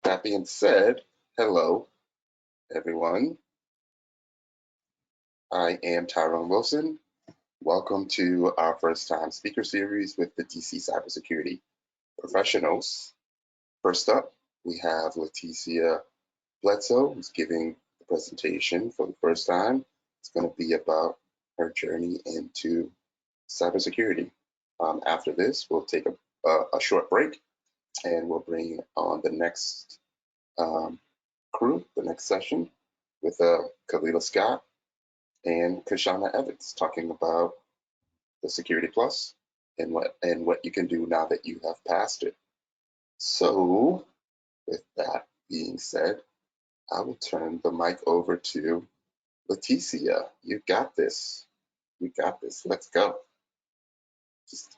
That being said, hello, everyone. I am Tyrone Wilson. Welcome to our first time speaker series with the DC Cybersecurity professionals. First up, we have Leticia Bledsoe, who's giving the presentation for the first time. It's going to be about her journey into cybersecurity. After this, we'll take a short break and we'll bring on the next crew, the next session, with Khalilah Scott and KaShonna Evans, talking about the Security Plus and what you can do now that you have passed it. So, with that being said, I will turn the mic over to Leticia. You got this. You got this. Let's go. Just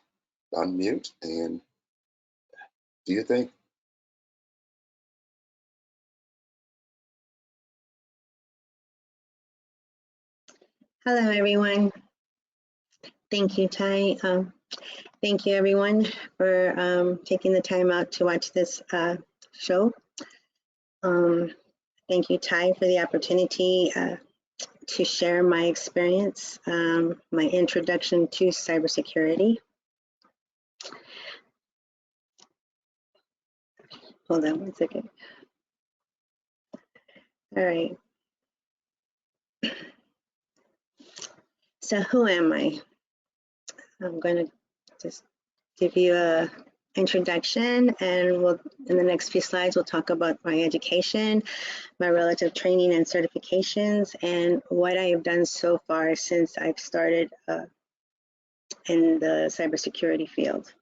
unmute and do your thing. Hello, everyone. Thank you, Ty. Thank you, everyone, for taking the time out to watch this show. Thank you, Ty, for the opportunity to share my experience, my introduction to cybersecurity. Hold on one second. All right. So who am I? I'm going to just give you a introduction, and we'll, in the next few slides, we'll talk about my education, my relative training and certifications, and what I have done so far since I've started in the cybersecurity field.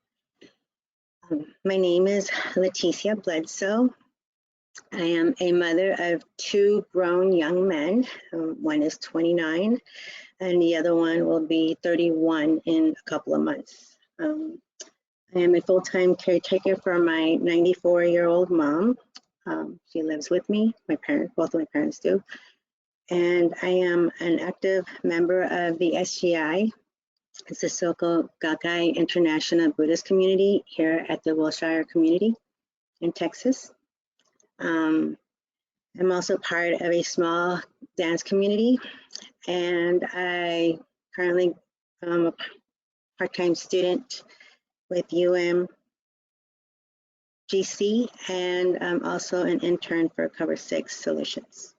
My name is Leticia Bledsoe. I am a mother of two grown young men. One is 29 and the other one will be 31 in a couple of months. I am a full-time caretaker for my 94-year-old mom. She lives with me, both of my parents do. And I am an active member of the SGI. It's the Soko Gakkai International Buddhist Community here at the Wilshire community in Texas. I'm also part of a small dance community, and I currently am a part-time student with UMGC, and I'm also an intern for Cover6 Solutions.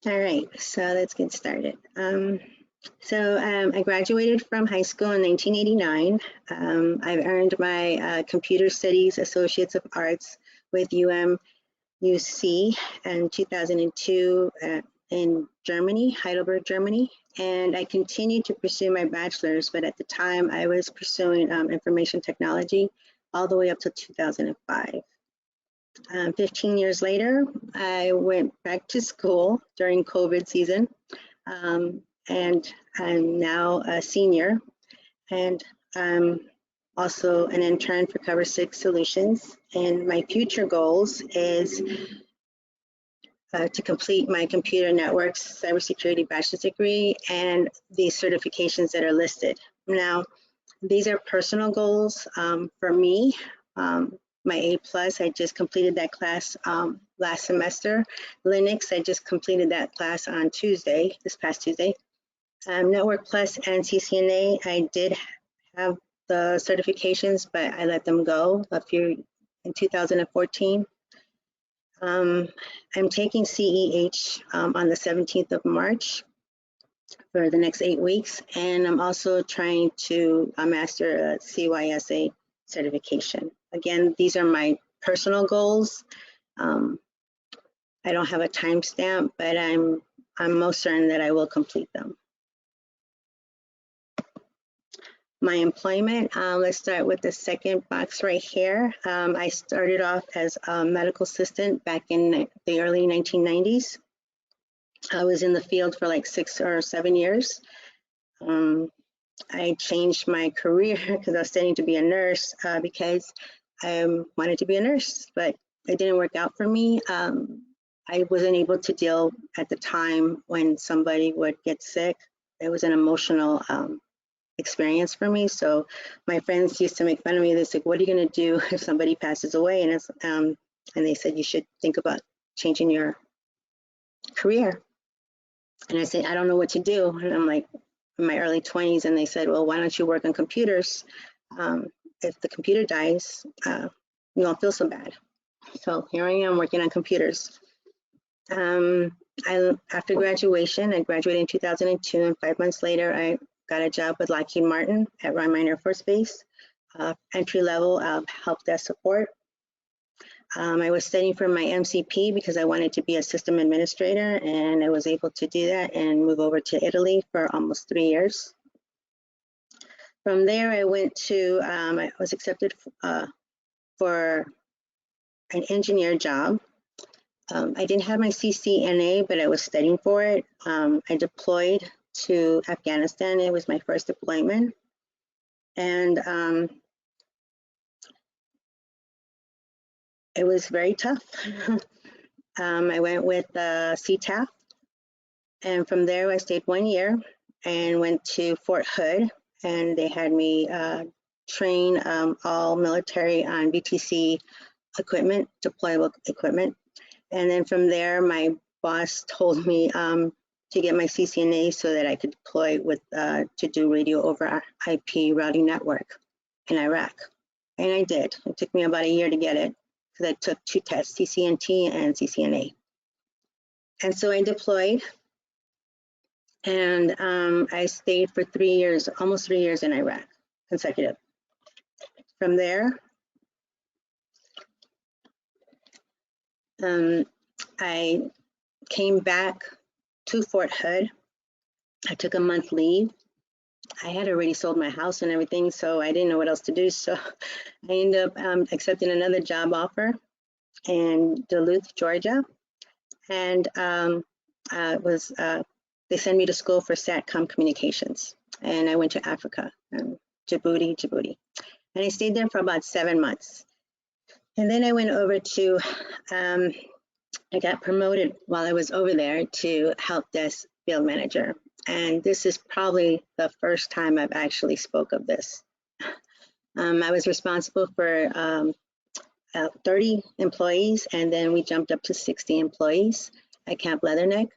All right, so let's get started. I graduated from high school in 1989. I've earned my Computer Studies Associates of Arts with UMUC in 2002 in Germany, Heidelberg, Germany. And I continued to pursue my bachelor's, but at the time I was pursuing information technology all the way up to 2005. 15 years later, I went back to school during COVID season. And I'm now a senior, and I'm also an intern for Cover6 Solutions. And my future goals is to complete my computer networks cybersecurity bachelor's degree and the certifications that are listed. Now, these are personal goals for me. My A+, I just completed that class last semester. Linux, I just completed that class on Tuesday, this past Tuesday. Network Plus and CCNA, I did have the certifications, but I let them go in 2014. I'm taking CEH on the 17th of March for the next 8 weeks, and I'm also trying to master a CYSA certification. Again, these are my personal goals. I don't have a timestamp, but I'm most certain that I will complete them. My employment, let's start with the second box right here. I started off as a medical assistant back in the early 1990s. I was in the field for like 6 or 7 years. I changed my career because I was studying to be a nurse because I wanted to be a nurse, but it didn't work out for me. I wasn't able to deal at the time when somebody would get sick. It was an emotional experience for me. So my friends used to make fun of me. They said, what are you going to do if somebody passes away? And they said, you should think about changing your career. And I said, I don't know what to do. And I'm like in my early 20s. And they said, well, why don't you work on computers? If the computer dies, you won't feel so bad. So here I am working on computers. After graduation, I graduated in 2002, and 5 months later, I got a job with Lockheed Martin at Ryan Air Force Base, entry level help desk support. I was studying for my MCP because I wanted to be a system administrator, and I was able to do that and move over to Italy for almost 3 years. From there, I went to, I was accepted for an engineer job. I didn't have my CCNA, but I was studying for it. I deployed to Afghanistan. It was my first deployment. And it was very tough. I went with CTAF. And from there, I stayed 1 year and went to Fort Hood. And they had me train all military on BTC equipment, deployable equipment. And then from there, my boss told me to get my CCNA so that I could deploy with to do radio over IP routing network in Iraq. And I did. It took me about a year to get it because I took 2 tests, CCNT and CCNA. And so I deployed, and I stayed for 3 years, almost 3 years in Iraq, consecutive. From there, I came back to Fort Hood. I took a month leave. I had already sold my house and everything, so I didn't know what else to do. So I ended up accepting another job offer in Duluth, Georgia. And they sent me to school for SATCOM communications. And I went to Africa, Djibouti. And I stayed there for about 7 months. And then I went over to, I got promoted while I was over there to help desk field manager. And this is probably the first time I've actually spoke of this. I was responsible for 30 employees, and then we jumped up to 60 employees at Camp Leatherneck.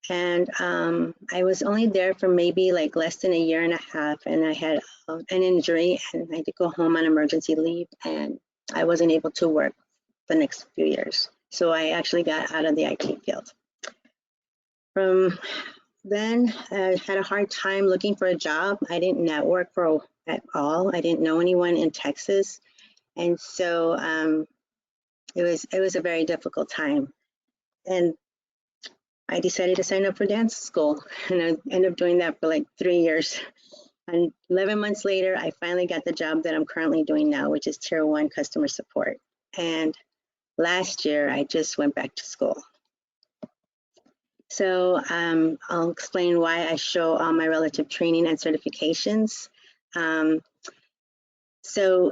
And I was only there for maybe like less than a year and a half, and I had an injury, and I had to go home on emergency leave, and I wasn't able to work the next few years. So I actually got out of the IT field. From then, I had a hard time looking for a job. I didn't network at all. I didn't know anyone in Texas. And so it was a very difficult time. And I decided to sign up for dance school, and I ended up doing that for like 3 years. And 11 months later, I finally got the job that I'm currently doing now, which is Tier 1 customer support. And last year, I just went back to school. So I'll explain why I show all my relative training and certifications. So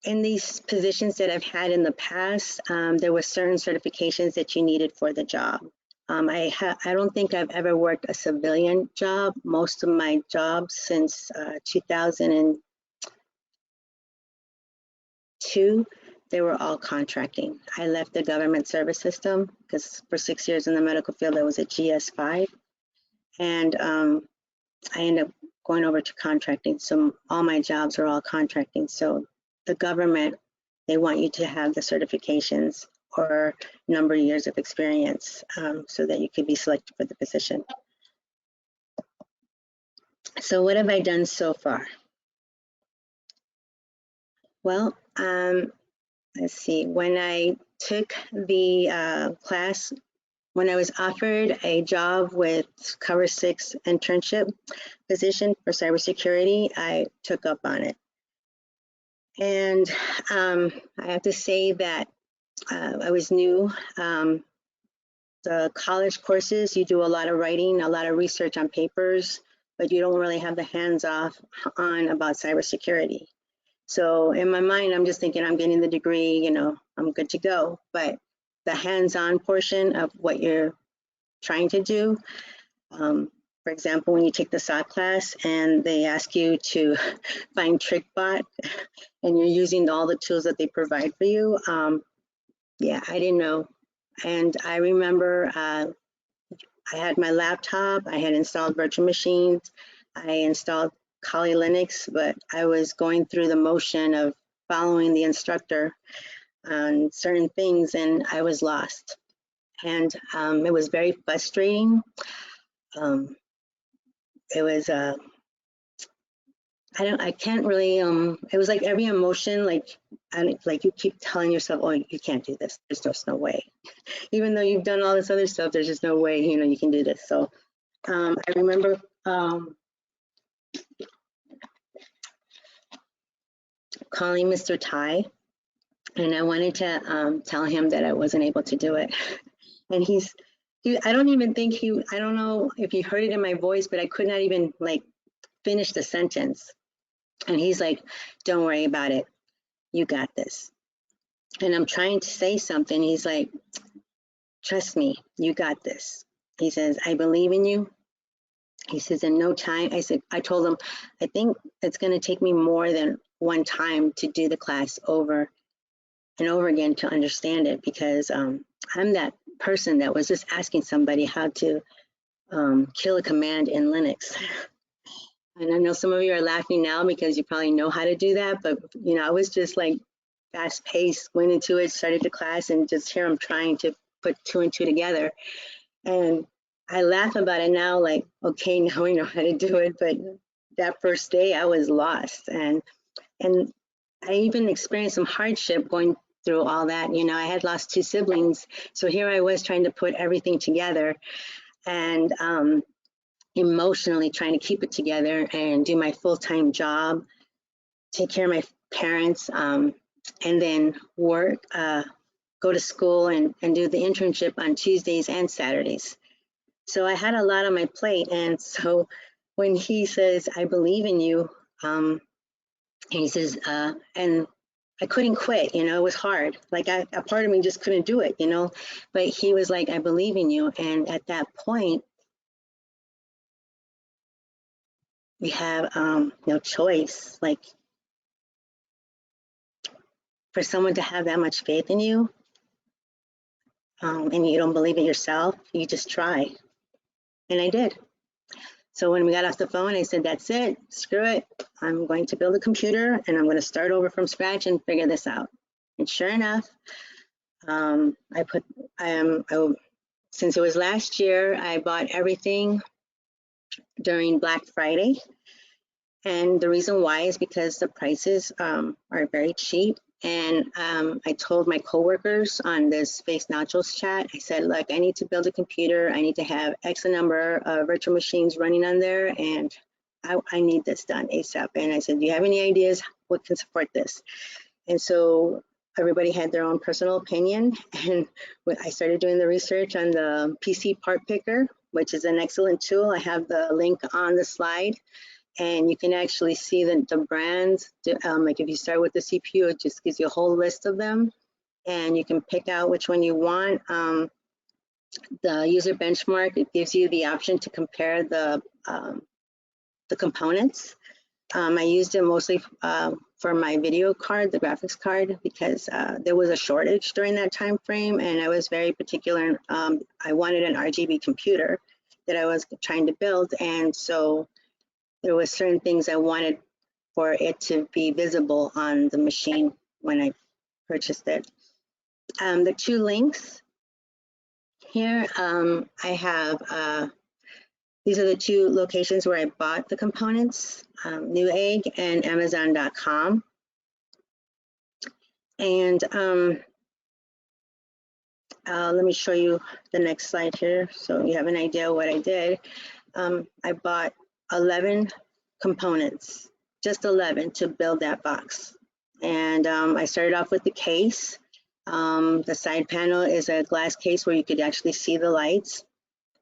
in these positions that I've had in the past, there were certain certifications that you needed for the job. I don't think I've ever worked a civilian job. Most of my jobs since 2002, they were all contracting. I left the government service system because for 6 years in the medical field, I was at GS5. And I ended up going over to contracting. So all my jobs are all contracting. So the government, they want you to have the certifications or number of years of experience so that you could be selected for the position. So what have I done so far? Well, let's see, when I took the class, when I was offered a job with Cover6 internship position for cybersecurity, I took up on it. And I have to say that I was new. The college courses, you do a lot of writing, a lot of research on papers, but you don't really have the hands-on about cybersecurity. So in my mind, I'm just thinking I'm getting the degree, you know, I'm good to go. But the hands-on portion of what you're trying to do, For example, when you take the SOC class and they ask you to find TrickBot and you're using all the tools that they provide for you, yeah, I didn't know. And I remember I had my laptop, I had installed virtual machines, I installed Kali Linux, but I was going through the motion of following the instructor on certain things and I was lost. And it was very frustrating. It was, I can't really, it was like every emotion, like you keep telling yourself, oh, you can't do this. There's just no way. Even though you've done all this other stuff, there's just no way, you know, you can do this. So I remember calling Mr. Tai, and I wanted to tell him that I wasn't able to do it. And I don't even think I don't know if he heard it in my voice, but I could not even like finish the sentence. And he's like, don't worry about it. You got this. And I'm trying to say something. He's like, trust me, you got this. He says, I believe in you. He says, in no time. I told him, I think it's going to take me more than one time to do the class over and over again to understand it, because I'm that person that was just asking somebody how to kill a command in Linux. And I know some of you are laughing now because you probably know how to do that, but you know, I was just like fast paced, went into it, started the class, and just here I'm trying to put 2 and 2 together. And I laugh about it now, like, okay, now we know how to do it. But that first day I was lost. And I even experienced some hardship going through all that. You know, I had lost 2 siblings. So here I was trying to put everything together and emotionally trying to keep it together and do my full-time job, take care of my parents, and then work, go to school and do the internship on Tuesdays and Saturdays. So I had a lot on my plate. And so when he says, I believe in you, and he says, and I couldn't quit, you know, it was hard. Like a part of me just couldn't do it, you know, but he was like, I believe in you. And at that point, we have no choice. Like for someone to have that much faith in you, and you don't believe it yourself, you just try. And I did. So when we got off the phone, I said, that's it, screw it. I'm going to build a computer and I'm going to start over from scratch and figure this out. And sure enough, since it was last year, I bought everything during Black Friday. And the reason why is because the prices are very cheap. And I told my coworkers on this Space Nachos chat, I said, look, I need to build a computer. I need to have X number of virtual machines running on there. And I need this done ASAP. And I said, do you have any ideas? What can support this? And so everybody had their own personal opinion. And when I started doing the research on the PC part picker, which is an excellent tool. I have the link on the slide. And you can actually see the brands, like if you start with the CPU, it just gives you a whole list of them. And you can pick out which one you want. The user benchmark, it gives you the option to compare the components. I used it mostly for my video card, the graphics card, because there was a shortage during that time frame. And I was very particular. I wanted an RGB computer that I was trying to build. And so there were certain things I wanted for it to be visible on the machine when I purchased it. The 2 links here, I have, these are the 2 locations where I bought the components, Newegg and Amazon.com. And let me show you the next slide here so you have an idea what I did. I bought 11 components, just 11 to build that box. And I started off with the case. The side panel is a glass case where you could actually see the lights.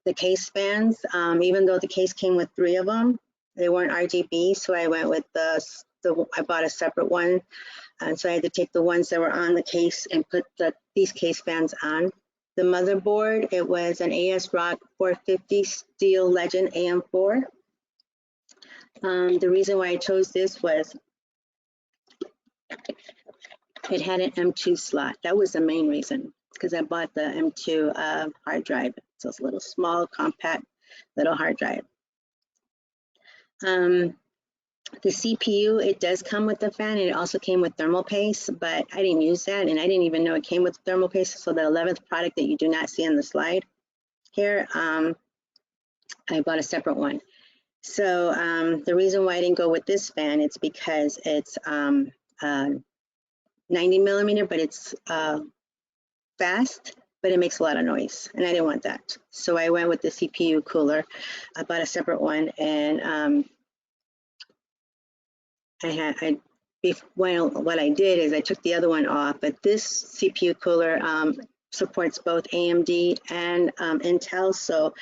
The case fans, even though the case came with 3 of them, they weren't RGB, so I went with I bought a separate one. And so I had to take the ones that were on the case and put these case fans on the motherboard, it was an ASRock 450 Steel Legend AM4. The reason why I chose this was it had an M2 slot. That was the main reason, because I bought the M2 hard drive. So it's a little small, compact, little hard drive. The CPU, it does come with the fan, and it also came with thermal paste, but I didn't use that, and I didn't even know it came with thermal paste. So the 11th product that you do not see on the slide here, I bought a separate one. So the reason why I didn't go with this fan, it's because it's 90 millimeter, but it's fast, but it makes a lot of noise, and I didn't want that. So I went with the CPU cooler. I bought a separate one, and what I did is I took the other one off, but this CPU cooler supports both AMD and Intel. So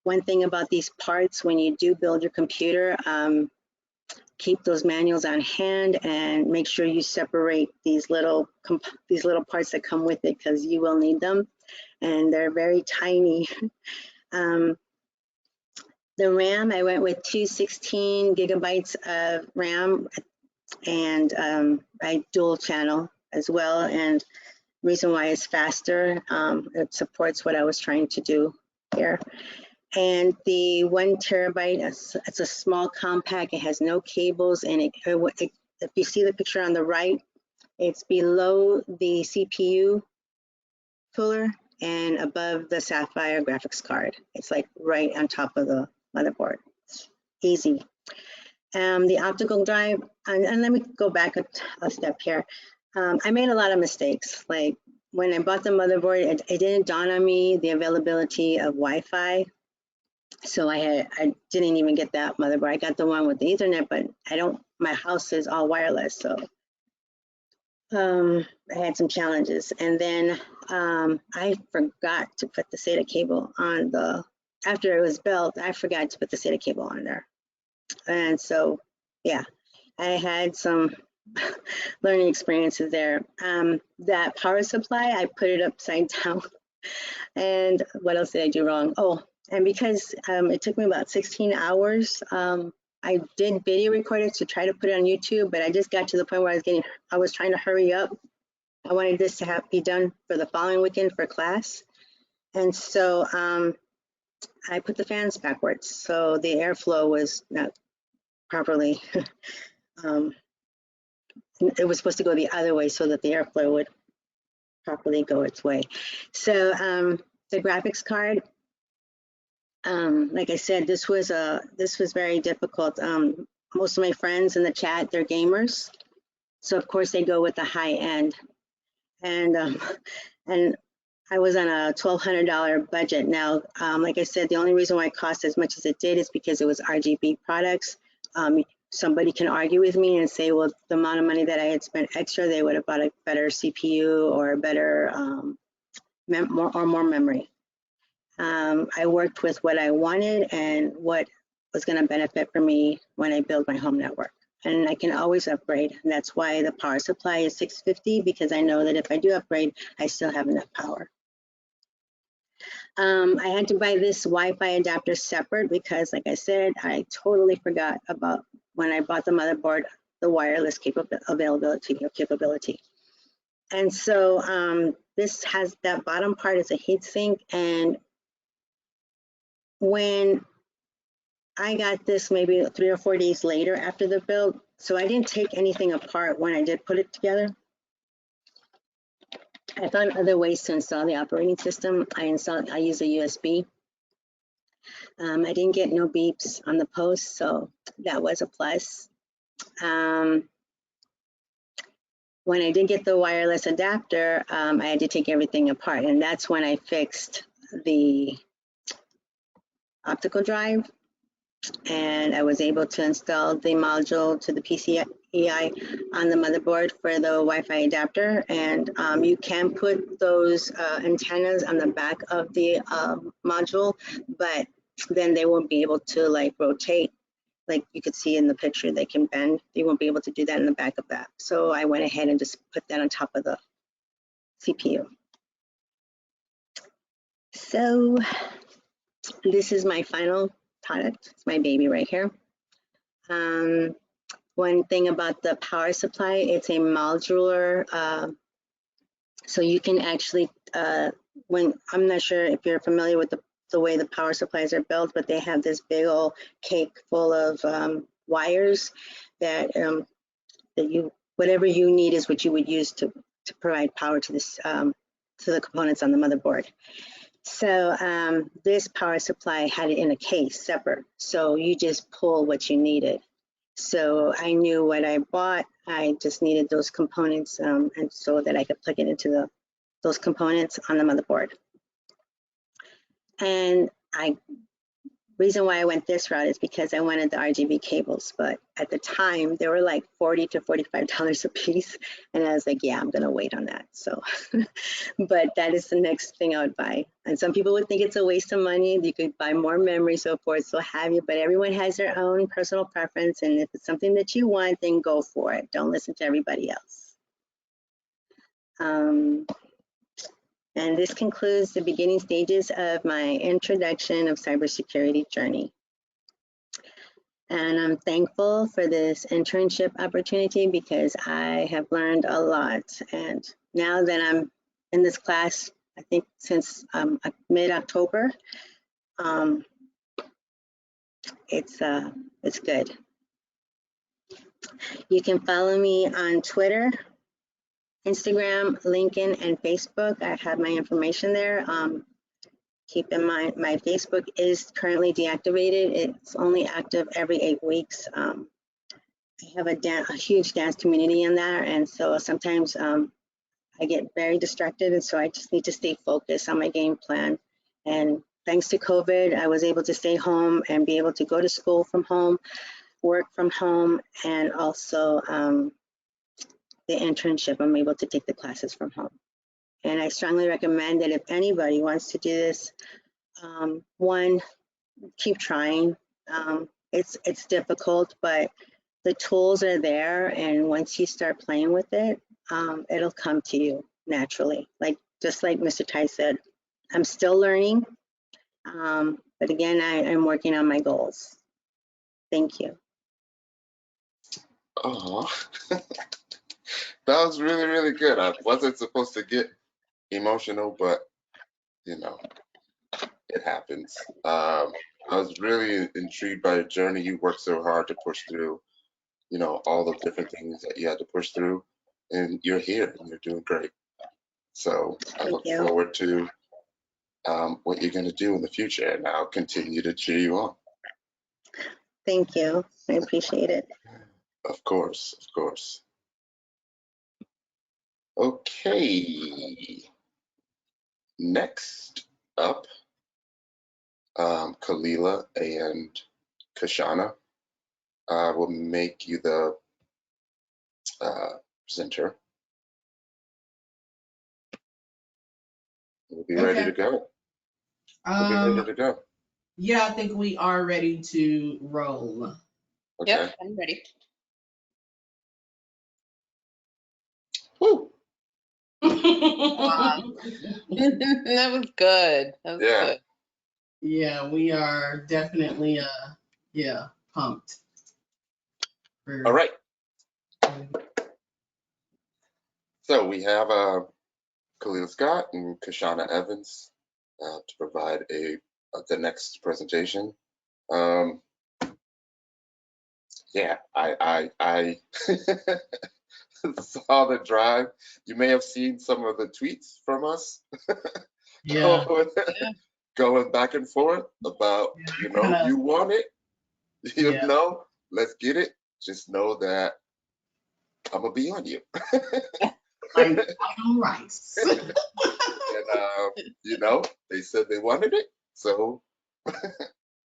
one thing about these parts, when you do build your computer, keep those manuals on hand and make sure you separate these little parts that come with it, because you will need them, and they're very tiny. The RAM, I went with 216 gigabytes of RAM, and I dual channel as well. And reason why it's faster, it supports what I was trying to do here. And the 1 terabyte, it's a small compact. It has no cables, and if you see the picture on the right, it's below the CPU cooler and above the Sapphire graphics card. It's like right on top of the motherboard. It's easy. The optical drive, and let me go back a step here. I made a lot of mistakes. Like when I bought the motherboard, it didn't dawn on me the availability of Wi-Fi. So I didn't even get that motherboard. I got the one with the Ethernet, but my house is all wireless. So I had some challenges. And then I forgot to put the SATA cable on after it was built, I forgot to put the SATA cable on there. And so, yeah, I had some learning experiences there. That power supply, I put it upside down. And what else did I do wrong? Oh, and because it took me about 16 hours, I did video record it to try to put it on YouTube, but I just got to the point where I was trying to hurry up. I wanted this to be done for the following weekend for class. And so I put the fans backwards. So the airflow was not properly, it was supposed to go the other way so that the airflow would properly go its way. So the graphics card, like I said, this was very difficult. Most of my friends in the chat, they're gamers, so of course they go with the high end. And I was on a $1,200 budget. Now, like I said, the only reason why it cost as much as it did is because it was RGB products. Somebody can argue with me and say, well, the amount of money that I had spent extra, they would have bought a better CPU or a better more memory. I worked with what I wanted and what was going to benefit for me when I build my home network. And I can always upgrade. And that's why the power supply is $650, because I know that if I do upgrade, I still have enough power. I had to buy this Wi-Fi adapter separate because, like I said, I totally forgot about when I bought the motherboard, the wireless capability. And so this has that bottom part is a heatsink, and when I got this maybe 3 or 4 days later after the build, so I didn't take anything apart when I did put it together. I found other ways to install the operating system. I use a USB. I didn't get no beeps on the post, so that was a plus. When I did get the wireless adapter, I had to take everything apart, and that's when I fixed the optical drive, and I was able to install the module to the PCIe on the motherboard for the Wi-Fi adapter. And you can put those antennas on the back of the module, but then they won't be able to like rotate. Like you could see in the picture, they can bend. They won't be able to do that in the back of that. So I went ahead and just put that on top of the CPU. So this is my final product. It's my baby right here. One thing about the power supply, it's a modular, so you can actually, I'm not sure if you're familiar with the way the power supplies are built, but they have this big old cake full of wires that whatever you need is what you would use to provide power to this to the components on the motherboard. So this power supply had it in a case separate, so you just pull what you needed. So I knew what I bought. I just needed those components, and so that I could plug it into those components on the motherboard. And reason why I went this route is because I wanted the RGB cables, but at the time they were like $40 to $45 a piece, and I was like, yeah, I'm gonna wait on that. So, but that is the next thing I would buy. And some people would think it's a waste of money. You could buy more memory, so forth, so have you. But everyone has their own personal preference, and if it's something that you want, then go for it. Don't listen to everybody else. And this concludes the beginning stages of my introduction of cybersecurity journey. And I'm thankful for this internship opportunity because I have learned a lot. And now that I'm in this class, I think since mid-October, it's good. You can follow me on Twitter, Instagram, LinkedIn, and Facebook. I have my information there. Keep in mind, my Facebook is currently deactivated. It's only active every 8 weeks. I have a huge dance community in there, and so sometimes I get very distracted, and so I just need to stay focused on my game plan. And thanks to COVID, I was able to stay home and be able to go to school from home, work from home, and also the internship, I'm able to take the classes from home. And I strongly recommend that if anybody wants to do this, one, keep trying. It's difficult, but the tools are there, and once you start playing with it, it'll come to you naturally. Just like Mr. Tai said, I'm still learning, but again, I'm working on my goals. Thank you. Oh, that was really, really good. I wasn't supposed to get emotional, but you know, it happens. I was really intrigued by your journey. You worked so hard to push through, you know, all the different things that you had to push through, and you're here and you're doing great. So I look forward to what you're going to do in the future, and I'll continue to cheer you on. Thank you. I appreciate it. Of course, of course. Okay. Next up, Khalilah and KaShonna will make you the presenter. We'll be ready to go. We'll be ready to go. Yeah, I think we are ready to roll. Okay. Yep, I'm ready. Woo. That was good. That was good. Yeah, we are definitely pumped. All right. So we have Khalilah Scott and KaShonna Evans to provide the next presentation. Yeah, I saw the drive. You may have seen some of the tweets from us. Yeah. Going back and forth about, you know, you want it, you know, let's get it. Just know that I'm gonna be on you. Like on rice. And you know, they said they wanted it, so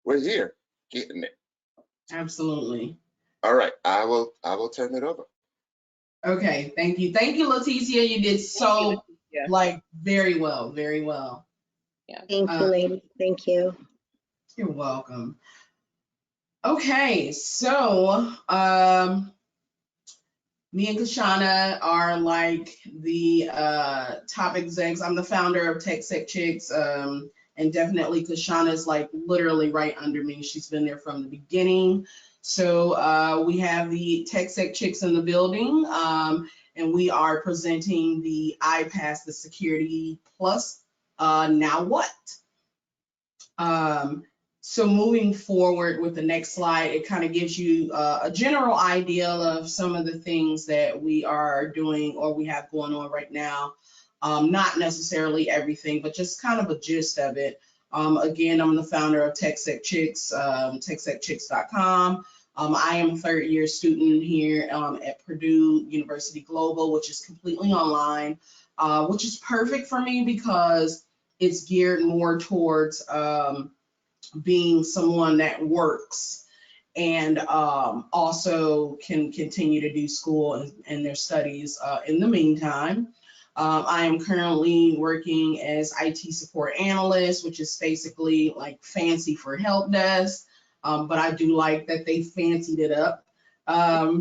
we're here getting it. Absolutely. All right, I will turn it over. Okay, thank you, Leticia. You did so very well, very well. Yeah. Thank you, lady. Thank you. You're welcome. Okay, so Me and KaShonna are like the top execs. I'm the founder of TechSecChix, and definitely KaShonna is like literally right under me. She's been there from the beginning. So we have the TechSecChix in the building, and we are presenting the iPass, the Security Plus. Now what? So moving forward with the next slide, it kind of gives you a general idea of some of the things that we are doing or we have going on right now. Not necessarily everything, but just kind of a gist of it. Again, I'm the founder of TechSecChix, TechSecChix.com. I am a third-year student here at Purdue University Global, which is completely online, which is perfect for me because it's geared more towards being someone that works and also can continue to do school and their studies in the meantime. I am currently working as IT support analyst, which is basically like fancy for help desk, but I do like that they fancied it up.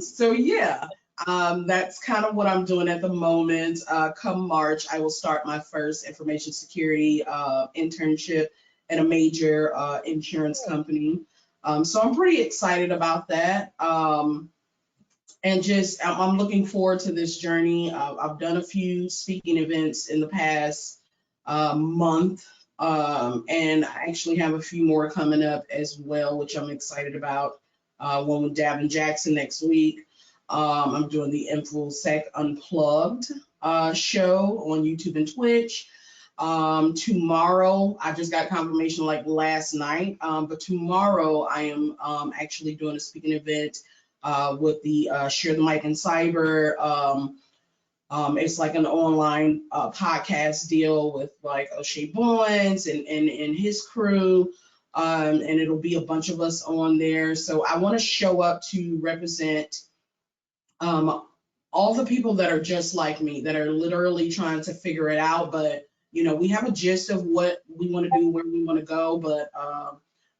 So yeah, that's kind of what I'm doing at the moment. Come March, I will start my first information security internship at a major insurance company. So I'm pretty excited about that. And just, I'm looking forward to this journey. I've done a few speaking events in the past month, and I actually have a few more coming up as well, which I'm excited about. One with Davin Jackson next week. I'm doing the InfoSec Unplugged show on YouTube and Twitch. Tomorrow, I just got confirmation like last night, but tomorrow I am actually doing a speaking event with the Share the Mic in Cyber. It's like an online podcast deal with like O'Shea Bowens and his crew. And it'll be a bunch of us on there. So I want to show up to represent all the people that are just like me, that are literally trying to figure it out. But, you know, we have a gist of what we want to do, where we want to go. But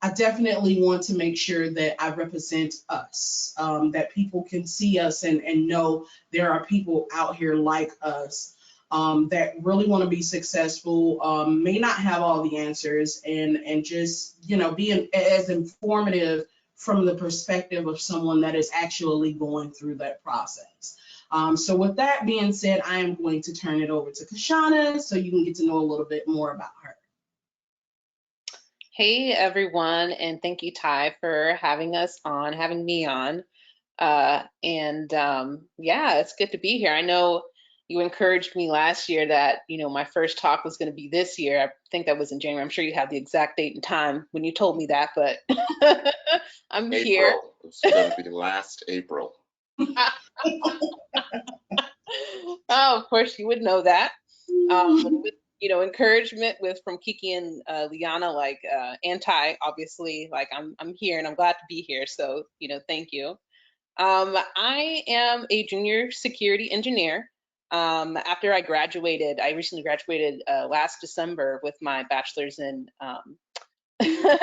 I definitely want to make sure that I represent us, that people can see us and know there are people out here like us that really want to be successful, may not have all the answers, and just, you know, be as informative from the perspective of someone that is actually going through that process. So with that being said, I am going to turn it over to KaShonna so you can get to know a little bit more about her. Hey everyone, and thank you, Ty, for having me on. Yeah, it's good to be here. I know you encouraged me last year that, you know, my first talk was going to be this year. I think that was in January. I'm sure you have the exact date and time when you told me that, but I'm April. here. It's going to be last April. Oh, of course you would know that. With, you know, encouragement from Kiki and Liana, like obviously, like I'm here and I'm glad to be here. So, you know, thank you. I am a junior security engineer. After I recently graduated last December with my bachelor's in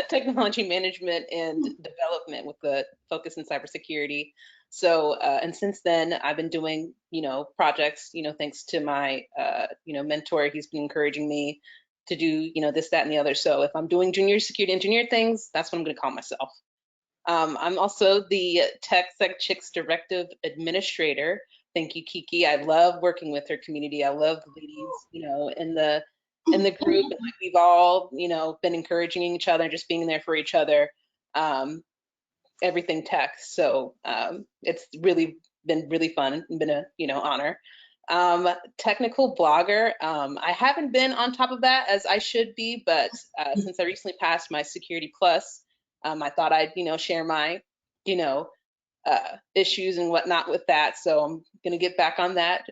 technology management and development with the focus in cybersecurity. So, and since then I've been doing, you know, projects, you know, thanks to my, you know, mentor. He's been encouraging me to do, you know, this, that, and the other. So if I'm doing junior security engineer things, that's what I'm going to call myself. I'm also the TechSecChix Directive Administrator. Thank you, Kiki. I love working with her community. I love the ladies, you know, in the group, and like we've all, you know, been encouraging each other, just being there for each other, everything tech. So it's really been really fun and been a, you know, honor. Technical blogger. I haven't been on top of that as I should be, but since I recently passed my Security Plus, I thought I'd, you know, share my, you know, issues and whatnot with that. So I'm gonna get back on that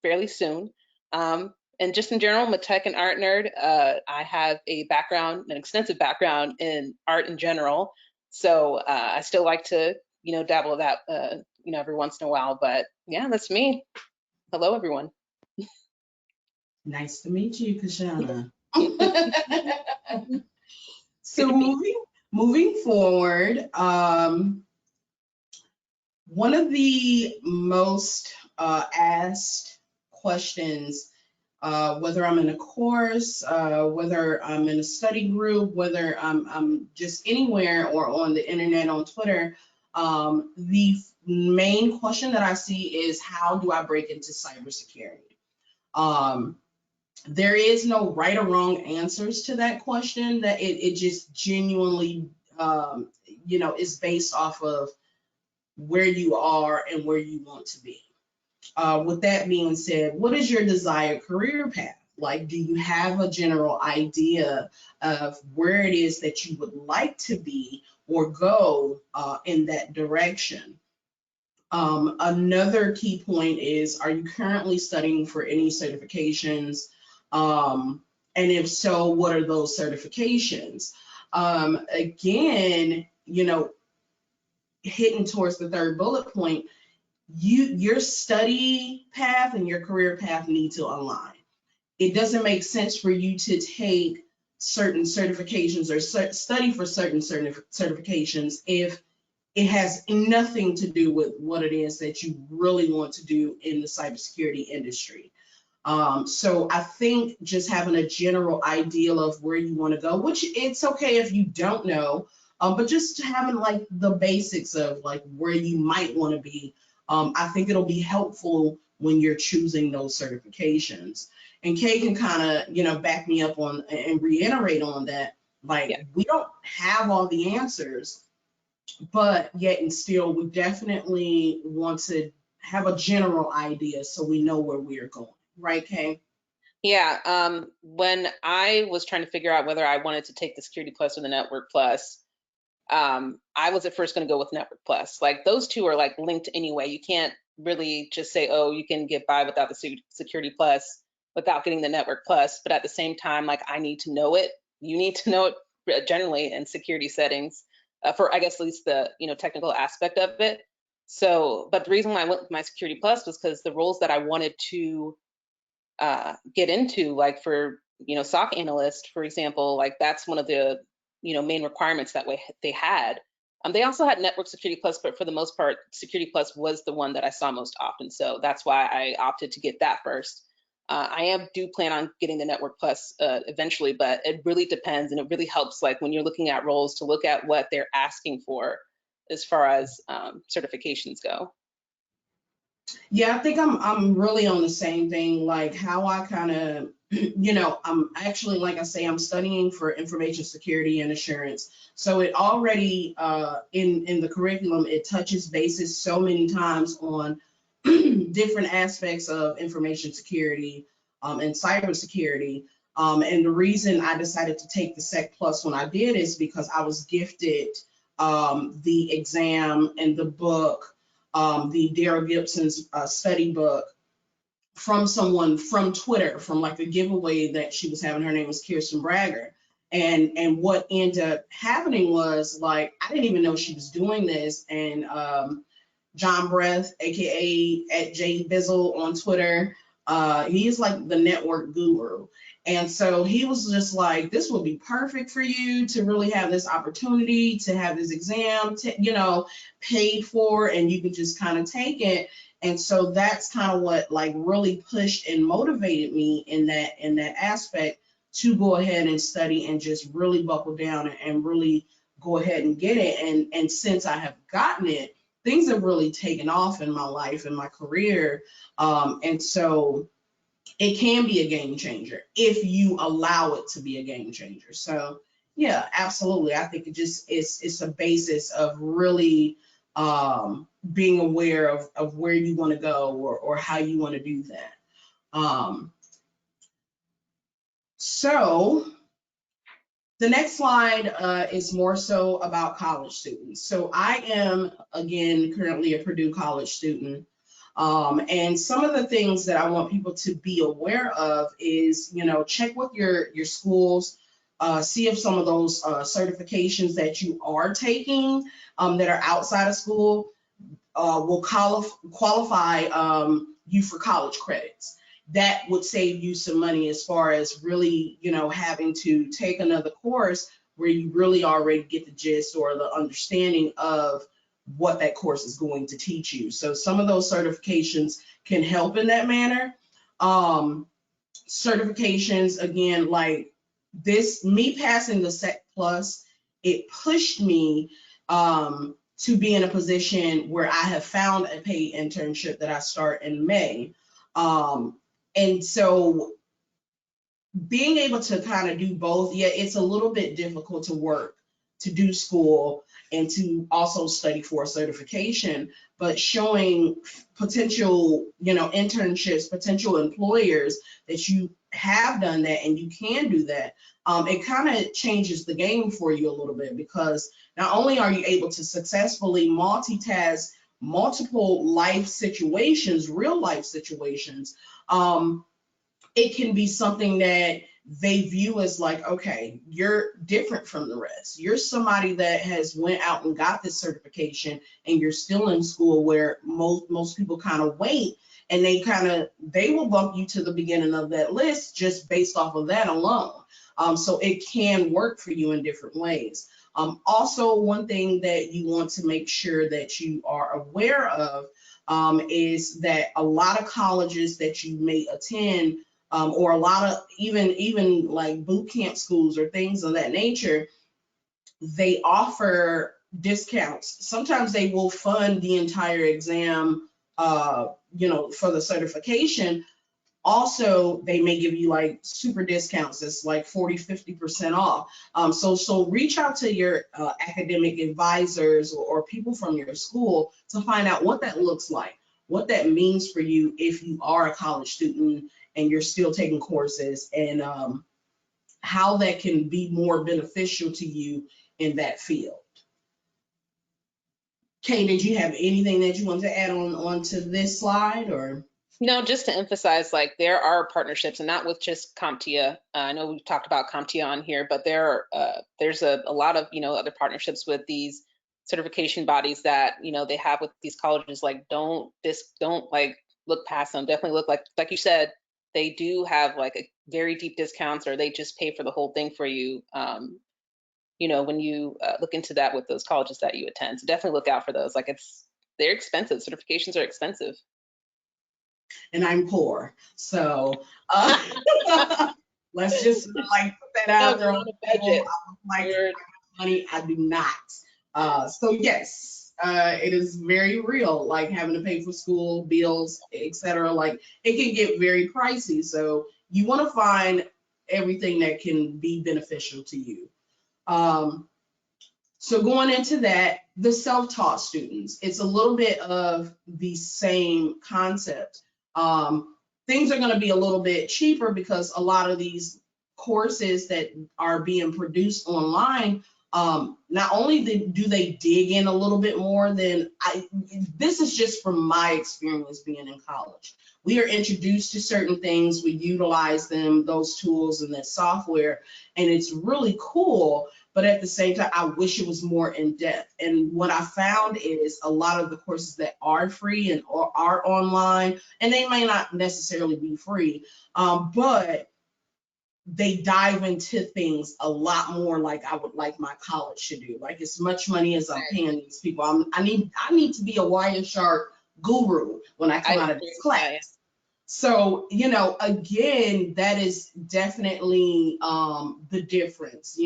fairly soon. And just in general, I'm a tech and art nerd. I have an extensive background in art in general. So I still like to, you know, dabble with that, you know, every once in a while. But yeah, that's me. Hello, everyone. Nice to meet you, KaShonna. So moving forward, One of the most asked questions, whether I'm in a course, whether I'm in a study group, whether I'm just anywhere or on the internet, on Twitter, the main question that I see is, how do I break into cybersecurity? There is no right or wrong answers to that question. That it just genuinely, is based off of where you are and where you want to be. With that being said, what is your desired career path? Like, do you have a general idea of where it is that you would like to be or go in that direction? Another key point is, are you currently studying for any certifications? And if so, what are those certifications? Again, hitting towards the third bullet point, your study path and your career path need to align. It doesn't make sense for you to take certain certifications or study for certain certifications if it has nothing to do with what it is that you really want to do in the cybersecurity industry. So I think just having a general idea of where you want to go, which it's okay if you don't know, but just having like the basics of like where you might want to be, I think it'll be helpful when you're choosing those certifications. And Kay can kind of, back me up on and reiterate on that. Like, yeah, we don't have all the answers, but yet and still, we definitely want to have a general idea so we know where we are going. Right, Kay? Yeah, when I was trying to figure out whether I wanted to take the Security Plus or the Network Plus, I was at first going to go with Network Plus. Like, those two are like linked anyway. You can't really just say, oh, you can get by without the Security Plus without getting the Network Plus. But at the same time, like, I need to know it. You need to know it generally in security settings for, I guess, at least the technical aspect of it. So, but the reason why I went with my Security Plus was because the roles that I wanted to get into, like for SOC analyst, for example, like that's one of the main requirements that they had. They also had Network Security Plus, but for the most part, Security Plus was the one that I saw most often. So that's why I opted to get that first. I do plan on getting the Network Plus eventually, but it really depends, and it really helps, like when you're looking at roles, to look at what they're asking for as far as certifications go. Yeah, I think I'm really on the same thing. Like how I kind of, I'm actually, like I say, I'm studying for information security and assurance. So it already in the curriculum, it touches bases so many times on different aspects of information security and cybersecurity. And the reason I decided to take the Sec Plus when I did is because I was gifted the exam and the book, the Daryl Gibson's study book, from someone from Twitter, from like a giveaway that she was having. Her name was Kirsten Bragger. And what ended up happening was, like, I didn't even know she was doing this. And John Breath, aka at J Bizzle on Twitter, he is like the network guru. And so he was just like, this would be perfect for you to really have this opportunity to have this exam, paid for, and you could just kind of take it. And so that's kind of what like really pushed and motivated me in that aspect to go ahead and study and just really buckle down and really go ahead and get it. And since I have gotten it, things have really taken off in my life and my career. And so it can be a game changer if you allow it to be a game changer. So yeah, absolutely. I think it's a basis of really being aware of where you want to go or how you want to do that. So the next slide is more so about college students. So I am, again, currently a Purdue college student. And some of the things that I want people to be aware of is, check with your schools, see if some of those certifications that you are taking that are outside of school will qualify you for college credits. That would save you some money as far as really, having to take another course where you really already get the gist or the understanding of what that course is going to teach you. So some of those certifications can help in that manner. Certifications, again, like this, me passing the SEC Plus, it pushed me to be in a position where I have found a paid internship that I start in May. And so being able to kind of do both, yeah, it's a little bit difficult to work, to do school, and to also study for a certification, but showing potential, internships, potential employers that you have done that and you can do that, it kind of changes the game for you a little bit, because not only are you able to successfully multitask multiple life situations, real life situations, it can be something that they view as like, okay, you're different from the rest. You're somebody that has went out and got this certification, and you're still in school, where most people kind of wait, and they will bump you to the beginning of that list just based off of that alone. So it can work for you in different ways. Also, one thing that you want to make sure that you are aware of is that a lot of colleges that you may attend, or a lot of even like boot camp schools or things of that nature, they offer discounts. Sometimes they will fund the entire exam, for the certification. Also, they may give you like super discounts. It's like 40–50% off. So reach out to your academic advisors or people from your school to find out what that looks like, what that means for you if you are a college student and you're still taking courses, and how that can be more beneficial to you in that field. Kay, did you have anything that you want to add on to this slide, or? No, just to emphasize, like, there are partnerships, and not with just CompTIA. I know we've talked about CompTIA on here, but there's a lot of, other partnerships with these certification bodies that, they have with these colleges. Like, don't like look past them. Definitely look, like you said, they do have like a very deep discounts, or they just pay for the whole thing for you. When you look into that with those colleges that you attend. So definitely look out for those. Like, they're expensive. Certifications are expensive. And I'm poor, so let's just like put that out there on the table. I would like money, I do not. So yes, it is very real, like having to pay for school, bills, etc. Like, it can get very pricey, so you want to find everything that can be beneficial to you. So going into that, the self-taught students, it's a little bit of the same concept. Things are going to be a little bit cheaper because a lot of these courses that are being produced online, not only do they dig in a little bit more than this is just from my experience being in college. We are introduced to certain things, we utilize them, those tools and that software, and it's really cool. But at the same time, I wish it was more in depth. And what I found is a lot of the courses that are free and are online, and they may not necessarily be free, but they dive into things a lot more like I would like my college to do. Like, as much money as I'm paying these people, I need to be a Wireshark guru when I come out of this class. So, again, that is definitely the difference.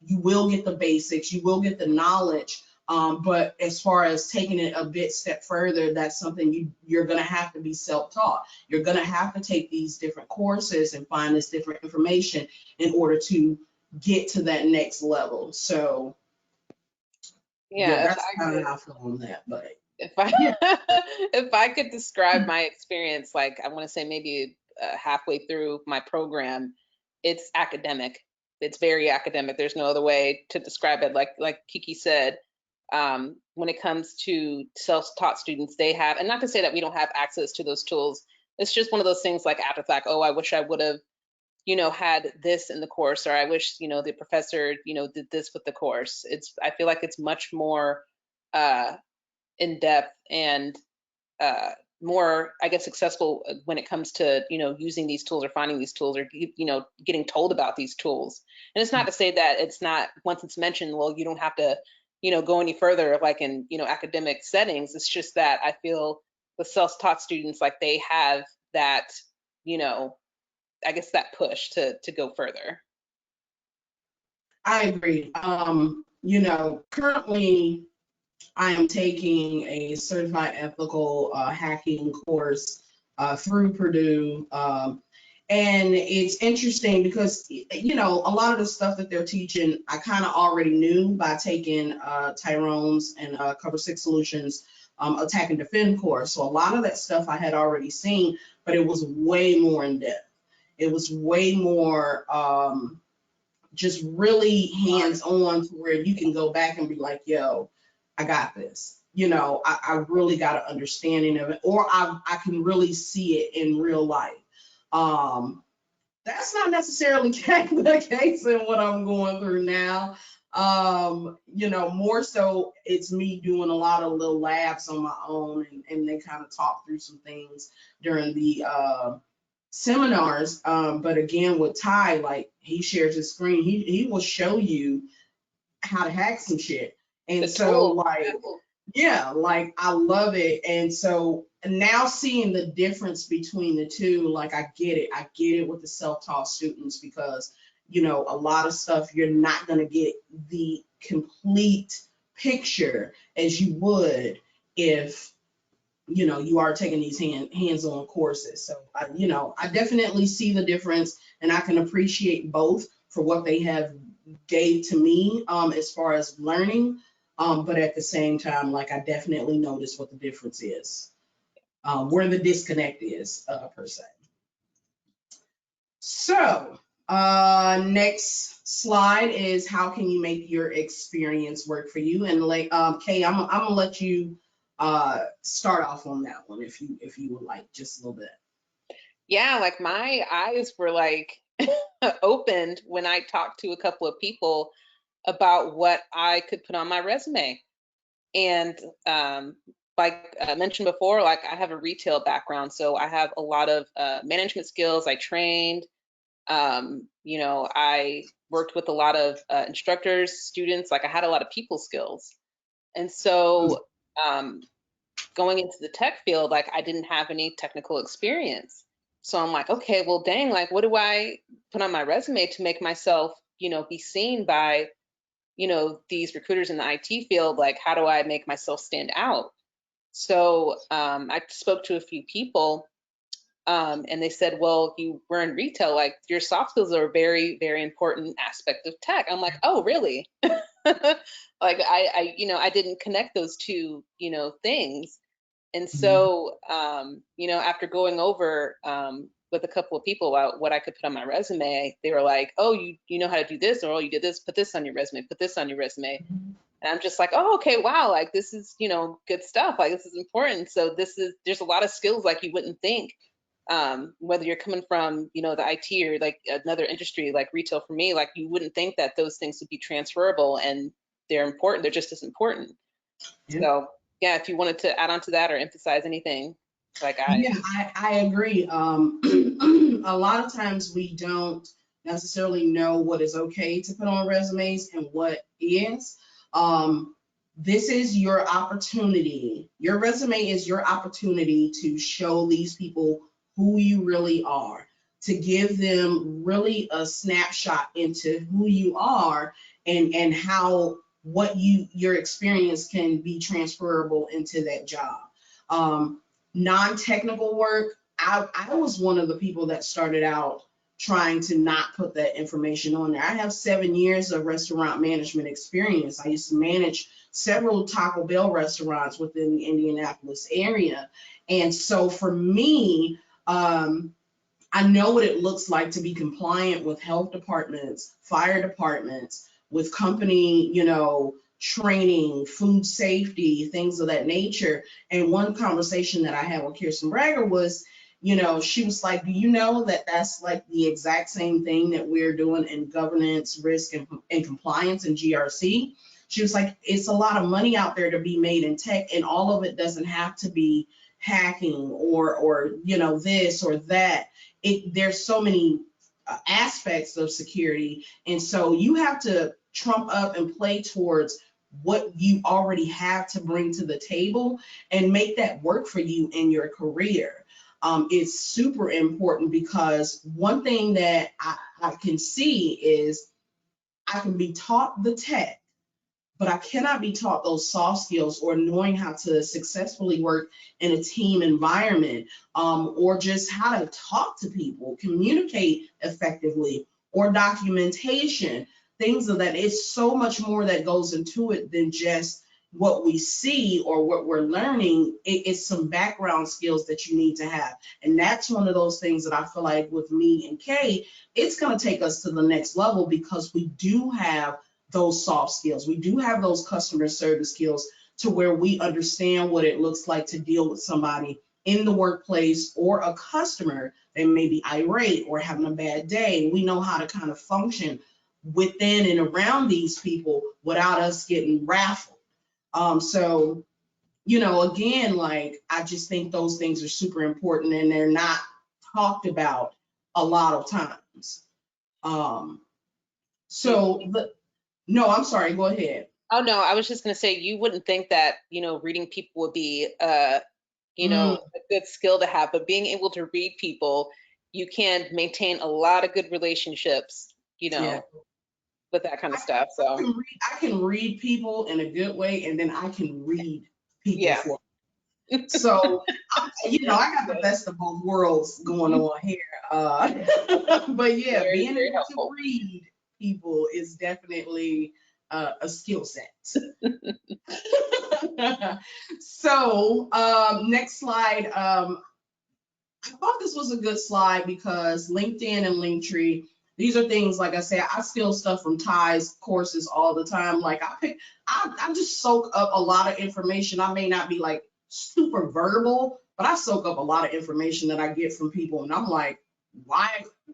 You will get the basics, you will get the knowledge, but as far as taking it a step further, that's something you're going to have to be self-taught. You're going to have to take these different courses and find this different information in order to get to that next level. So, yeah, that's kind of how I feel on that. But if I could describe my experience, like, I want to say maybe halfway through my program, it's academic. It's very academic. There's no other way to describe it. Like Kiki said, when it comes to self-taught students, they have, and not to say that we don't have access to those tools. It's just one of those things like after the fact, oh, I wish I would have, had this in the course, or I wish, the professor, did this with the course. I feel like it's much more in depth and more, I guess, successful when it comes to, using these tools or finding these tools or, getting told about these tools. And it's not to say that it's not, once it's mentioned, well, you don't have to go any further, like in, academic settings. It's just that I feel the self-taught students, like they have that, I guess that push to go further. I agree. Currently I am taking a certified ethical hacking course through Purdue. And it's interesting because, a lot of the stuff that they're teaching, I kind of already knew by taking Tyrone's and Cover6 Solutions attack and defend course. So a lot of that stuff I had already seen, but it was way more in depth. It was way more just really hands-on, to where you can go back and be like, yo, I got this. I really got an understanding of it, or I can really see it in real life. That's not necessarily the case in what I'm going through now. More so it's me doing a lot of little labs on my own, and they kind of talk through some things during the seminars. But again, with Ty, like, he shares his screen, he will show you how to hack some shit. And so like I love it. And so now seeing the difference between the two, like I get it with the self-taught students, because a lot of stuff you're not going to get the complete picture as you would if you are taking these hands-on courses. So I definitely see the difference, and I can appreciate both for what they have gave to me as far as learning. But at the same time, like, I definitely notice what the difference is, where the disconnect is, per se. So next slide is, how can you make your experience work for you? And like, Kay, I'm gonna let you start off on that one if you would like, just a little bit. Yeah, like my eyes were like opened when I talked to a couple of people about what I could put on my resume. And like I mentioned before, like I have a retail background, so I have a lot of management skills. I trained, I worked with a lot of instructors, students, like I had a lot of people skills. And so going into the tech field, like I didn't have any technical experience. So I'm like, okay, well, dang, like what do I put on my resume to make myself, be seen by these recruiters in the IT field? Like, how do I make myself stand out? So I spoke to a few people, and they said, well, you were in retail, like your soft skills are a very, very important aspect of tech. I'm like, oh, really? Like I didn't connect those two, things. And so, after going over with a couple of people about what I could put on my resume, they were like, oh, you know how to do this, or oh, you did this, put this on your resume, put this on your resume. And I'm just like, oh, okay, wow, like this is, good stuff. Like this is important. So there's a lot of skills like you wouldn't think, whether you're coming from, the IT or like another industry like retail. For me, like you wouldn't think that those things would be transferable, and they're important. They're just as important. Yeah. So yeah, if you wanted to add on to that or emphasize anything, I agree. A lot of times we don't necessarily know what is okay to put on resumes and what is. This is your opportunity. Your resume is your opportunity to show these people who you really are, to give them really a snapshot into who you are, and how your experience can be transferable into that job. Non-technical work, I was one of the people that started out trying to not put that information on there. I have 7 years of restaurant management experience. I used to manage several Taco Bell restaurants within the Indianapolis area. And so for me, I know what it looks like to be compliant with health departments, fire departments, with company, training, food safety, things of that nature. And one conversation that I had with Kirsten Brager was, she was like, do you know that that's like the exact same thing that we're doing in governance, risk, and compliance and GRC? She was like, it's a lot of money out there to be made in tech, and all of it doesn't have to be hacking or this or that. There's so many aspects of security, and so you have to trump up and play towards what you already have to bring to the table and make that work for you in your career. It's super important, because one thing that I can see is I can be taught the tech, but I cannot be taught those soft skills or knowing how to successfully work in a team environment, or just how to talk to people, communicate effectively, or documentation, things of that. It's so much more that goes into it than just what we see or what we're learning. It's some background skills that you need to have. And that's one of those things that I feel like with me and Kay, it's going to take us to the next level, because we do have those soft skills. We do have those customer service skills to where we understand what it looks like to deal with somebody in the workplace or a customer that may be irate or having a bad day. We know how to kind of function within and around these people without us getting raffled. So, again, like, I just think those things are super important, and they're not talked about a lot of times. No, I'm sorry, go ahead. Oh, no, I was just going to say, you wouldn't think that, reading people would be, a good skill to have, but being able to read people, you can maintain a lot of good relationships, Yeah. with that kind of stuff. So I can read people in a good way, and then I can read people yeah. for them. So, I got the best of both worlds going on here. But yeah, Very, being very able helpful. to read people is definitely a skill set. So, next slide. I thought this was a good slide because LinkedIn and Linktree, these are things, like I said, I steal stuff from Ty's courses all the time. Like, I just soak up a lot of information. I may not be like super verbal, but I soak up a lot of information that I get from people, and I'm like, why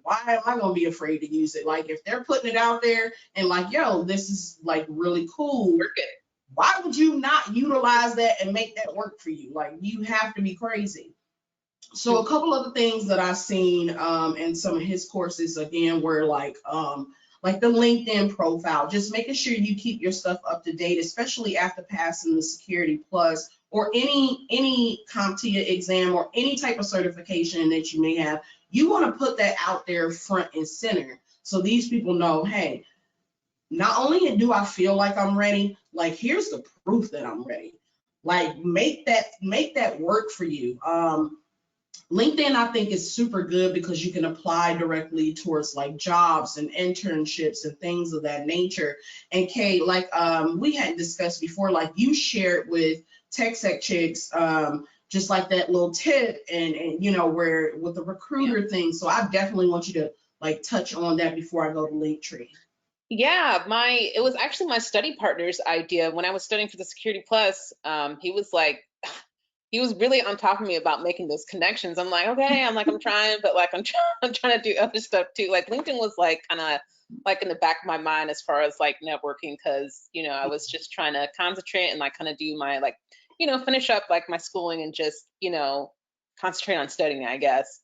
am I gonna be afraid to use it? Like, if they're putting it out there and like, yo, this is like really cool, why would you not utilize that and make that work for you? Like, you have to be crazy. So a couple of the things that I've seen in some of his courses, again, were like the LinkedIn profile, just making sure you keep your stuff up to date, especially after passing the Security Plus or any CompTIA exam or any type of certification that you may have. You want to put that out there front and center, so these people know, hey, not only do I feel like I'm ready, like, here's the proof that I'm ready. Like, make that work for you. LinkedIn, I think, is super good because you can apply directly towards like jobs and internships and things of that nature. And Kay, like we had discussed before, like you shared with TechSecChix, just like that little tip and where with the recruiter thing. So I definitely want you to like touch on that before I go to Linktree. Yeah, it was actually my study partner's idea when I was studying for the Security Plus. He was like, he was really on top of me about making those connections. I'm like, okay, I'm trying, but like I'm trying to do other stuff too. Like LinkedIn was like kind of like in the back of my mind as far as like networking, because I was just trying to concentrate and like kind of do my like finish up like my schooling and just concentrate on studying, I guess.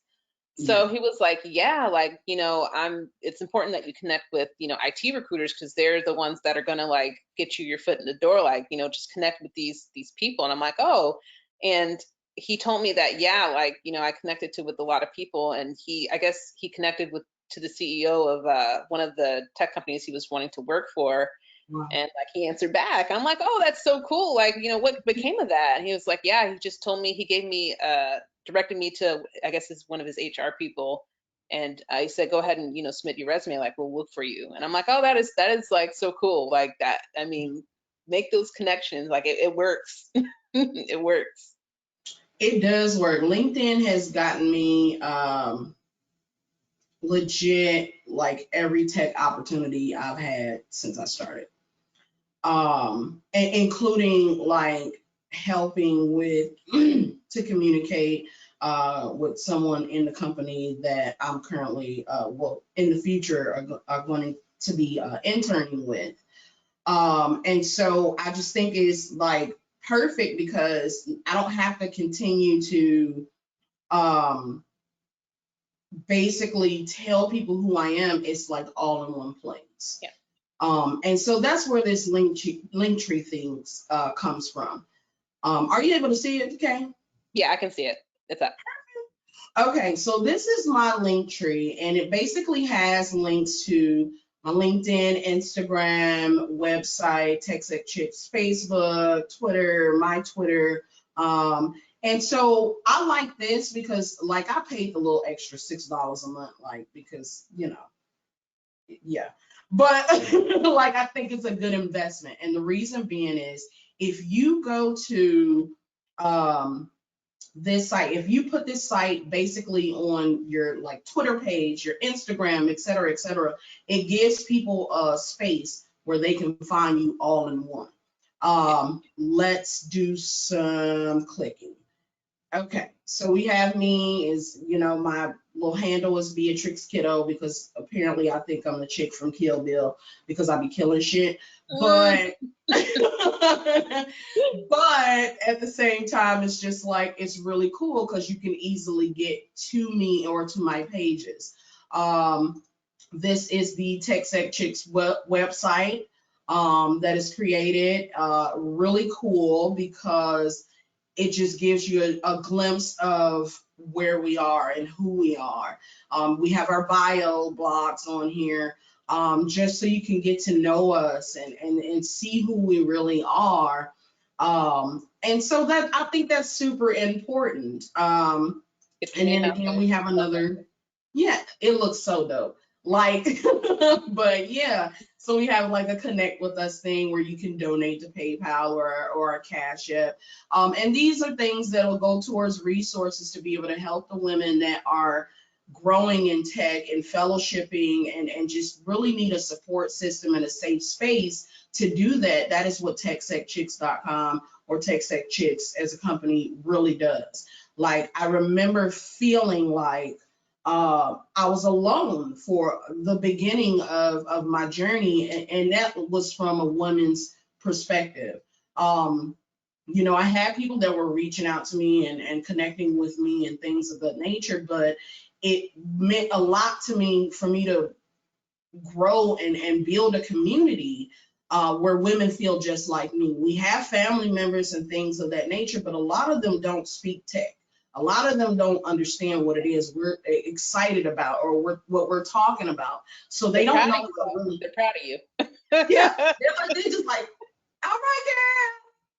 So he was like, yeah, like, it's important that you connect with, IT recruiters, because they're the ones that are going to like get you your foot in the door, like, just connect with these people. And I'm like, oh, and he told me that, yeah, like, I connected with a lot of people, and I guess he connected to the CEO of one of the tech companies he was wanting to work for. Wow. And like he answered back. I'm like, oh, that's so cool. Like, what became of that? And he was like, yeah, he just told me, he gave me, directed me to, I guess it's one of his HR people. And he said, go ahead and, submit your resume. Like, we'll look for you. And I'm like, oh, that is like so cool. Like that. I mean, make those connections. Like it works. It works. It does work. LinkedIn has gotten me legit like every tech opportunity I've had since I started. And including like helping with to communicate with someone in the company that I'm currently in the future are going to be interning with. And so I just think it's like perfect because I don't have to continue to basically tell people who I am. It's like all in one place. Yeah. And so that's where this link tree things comes from. Are you able to see it, Kay? Yeah, I can see it. It's up. Okay, so this is my link tree, and it basically has links to my LinkedIn, Instagram, website, TechSecChix, Facebook, Twitter, my Twitter. And so I like this because, like, I paid the little extra $6 a month, like, because, you know, yeah. But like, I think it's a good investment. And the reason being is if you go to this site, if you put this site basically on your like Twitter page, your Instagram, et cetera, it gives people a space where they can find you all in one. Let's do some clicking. Okay, so we have me is, you know, my little handle is Beatrix Kiddo because apparently I think I'm the chick from Kill Bill because I be killing shit. But but at the same time, it's just like, it's really cool because you can easily get to me or to my pages. This is the TechSecChix website that is created. Really cool because it just gives you a glimpse of where we are and who we are. We have our bio blogs on here, just so you can get to know us and see who we really are. And so that, I think that's super important. And then again, we have another, yeah, it looks so dope. Like, but yeah, so we have like a connect with us thing where you can donate to PayPal or a Cash App. And these are things that will go towards resources to be able to help the women that are growing in tech and fellowshipping and just really need a support system and a safe space to do that. That is what TechSecChix.com or TechSecChix as a company really does. Like, I remember feeling like I was alone for the beginning of my journey, and that was from a woman's perspective. You know, I had people that were reaching out to me and connecting with me and things of that nature, but it meant a lot to me for me to grow and build a community where women feel just like me. We have family members and things of that nature, but a lot of them don't speak tech. A lot of them don't understand what it is we're excited about or what we're talking about. So they don't know. They're proud of you. Yeah, they're just like, all right, girl,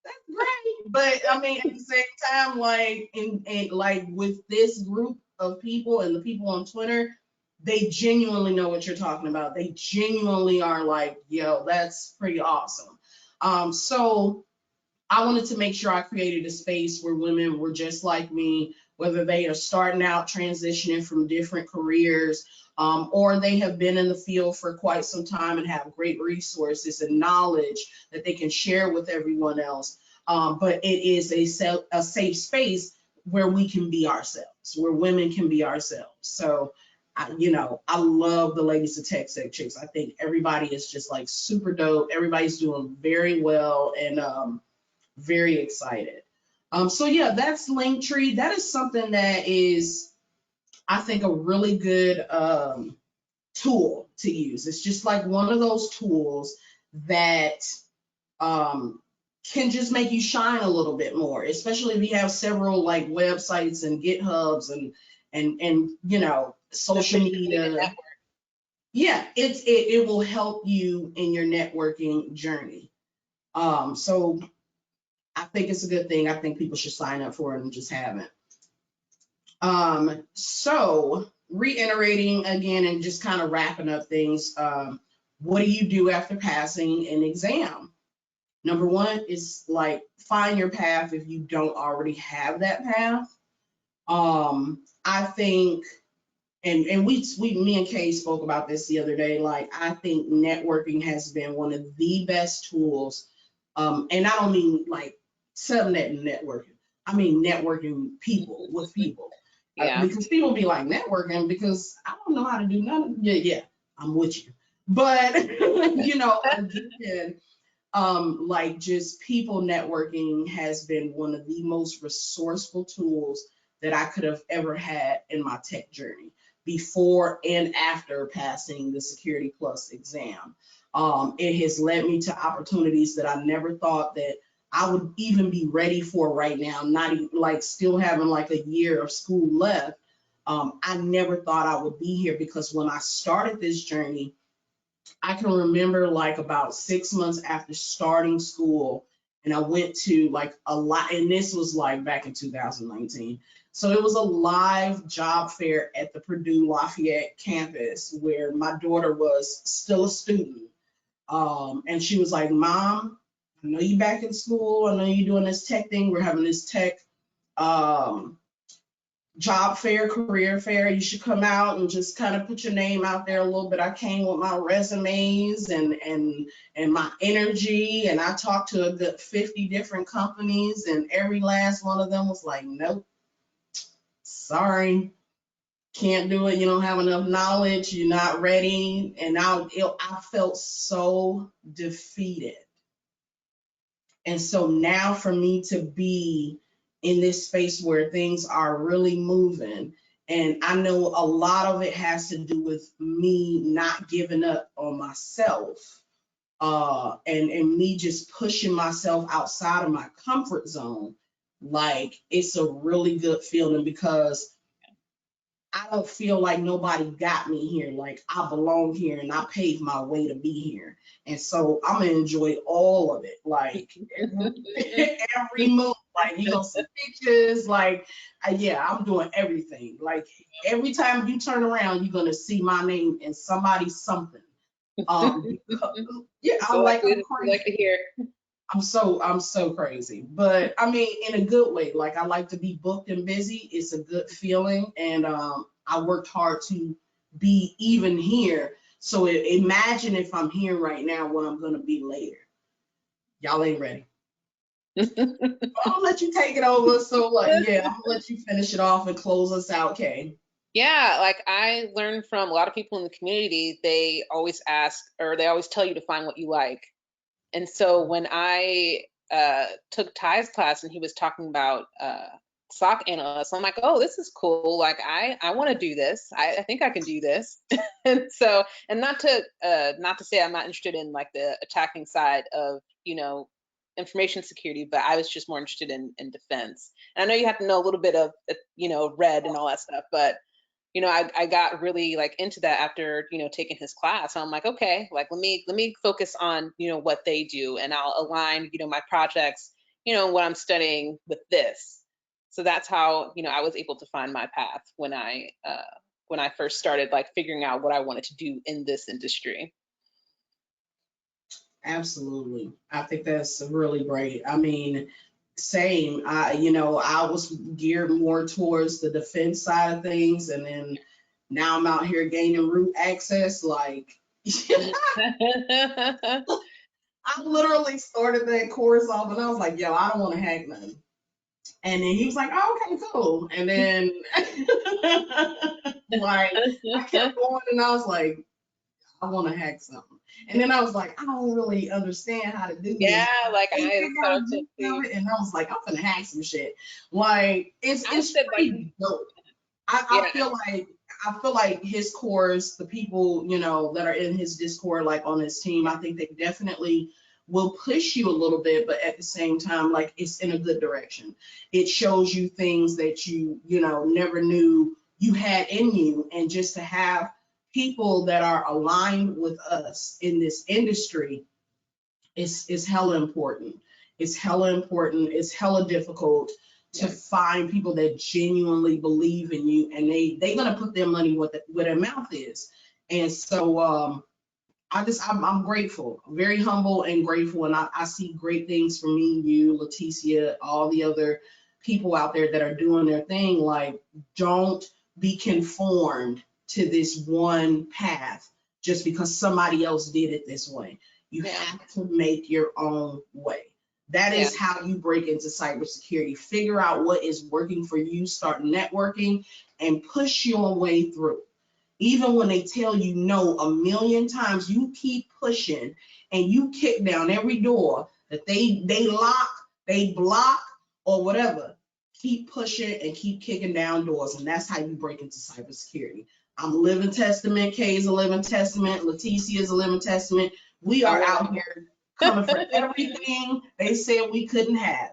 that's great. But I mean, at the same time, like in like with this group of people and the people on Twitter, they genuinely know what you're talking about. They genuinely are like, yo, that's pretty awesome. So I wanted to make sure I created a space where women were just like me, whether they are starting out, transitioning from different careers, or they have been in the field for quite some time and have great resources and knowledge that they can share with everyone else. But it is a safe space where we can be ourselves, where women can be ourselves. So, you know, I love the ladies of TechSecChix. I think everybody is just like super dope. Everybody's doing very well and very excited. So yeah, that's Linktree. That is something that is, I think, a really good tool to use. It's just like one of those tools that can just make you shine a little bit more, especially if you have several like websites and GitHubs and you know, social media. Yeah, it will help you in your networking journey. So I think it's a good thing. I think people should sign up for it and just haven't. So reiterating again and just kind of wrapping up things. What do you do after passing an exam? Number one is like find your path if you don't already have that path. I think, and me and Kay spoke about this the other day. Like, I think networking has been one of the best tools. And I don't mean like subnet networking. I mean networking people with people. Yeah. Because people be like networking because I don't know how to do nothing. Yeah, I'm with you. But you know, again, like just people networking has been one of the most resourceful tools that I could have ever had in my tech journey before and after passing the Security Plus exam. It has led me to opportunities that I never thought that I would even be ready for right now, not even like still having like a year of school left. I never thought I would be here, because when I started this journey, I can remember like about 6 months after starting school, and I went to like a lot, and this was like back in 2019. So it was a live job fair at the Purdue Lafayette campus where my daughter was still a student. And she was like, Mom, I know you back in school. I know you're doing this tech thing. We're having this tech job fair, career fair. You should come out and just kind of put your name out there a little bit. I came with my resumes and my energy, and I talked to a good 50 different companies, and every last one of them was like, nope, sorry, can't do it. You don't have enough knowledge. You're not ready. And I felt so defeated. And so now for me to be in this space where things are really moving, and I know a lot of it has to do with me not giving up on myself, and me just pushing myself outside of my comfort zone. Like, it's a really good feeling, because I don't feel like nobody got me here. Like, I belong here and I paved my way to be here. And so I'm gonna enjoy all of it. Like every move, like you gonna see pictures, like yeah, I'm doing everything. Like every time you turn around, you're gonna see my name and somebody's something. Yeah, So I'm we like to hear. I'm so crazy, but I mean, in a good way. Like, I like to be booked and busy. It's a good feeling, and I worked hard to be even here. So imagine if I'm here right now, what I'm gonna be later. Y'all ain't ready. I'll let you take it over. So like, yeah, I'm gonna let you finish it off and close us out, Kay. Yeah, like I learned from a lot of people in the community, they always ask, or they always tell you to find what you like. And so when I took Ty's class and he was talking about SOC analysts, I'm like, oh, this is cool. Like, I want to do this. I think I can do this. And so, and not to say I'm not interested in like the attacking side of, information security, but I was just more interested in defense. And I know you have to know a little bit of, red and all that stuff, but I got really like into that after, taking his class. I'm like, okay, like let me focus on, what they do, and I'll align, my projects, what I'm studying with this. So that's how, I was able to find my path when I first started like figuring out what I wanted to do in this industry. Absolutely. I think that's really great. I mean, same. I was geared more towards the defense side of things, and then now I'm out here gaining root access. Like, I literally started that course off, and I was like, yo, I don't want to hack nothing. And then he was like, oh, okay, cool. And then like I kept going, and I was like, I want to hack something. And then I was like, I don't really understand how to do this. Yeah, like and I was like, I'm gonna hack some shit. Like it's pretty dope. I feel like his course, the people that are in his Discord, like on his team, I think they definitely will push you a little bit, but at the same time, like it's in a good direction. It shows you things that you never knew you had in you, and just to have people that are aligned with us in this industry is hella important. It's hella important. It's hella difficult to find people that genuinely believe in you, and they're gonna put their money where their mouth is. And so I'm grateful, very humble and grateful, and I see great things for me, you, Leticia, all the other people out there that are doing their thing. Like, don't be conformed to this one path just because somebody else did it this way. You have to make your own way. That is how you break into cybersecurity. Figure out what is working for you, start networking, and push your way through. Even when they tell you no a million times, you keep pushing and you kick down every door that they lock, they block, or whatever. Keep pushing and keep kicking down doors, and that's how you break into cybersecurity. I'm a living testament. Kay is a living testament. Leticia is a living testament. We are out here coming for everything they said we couldn't have.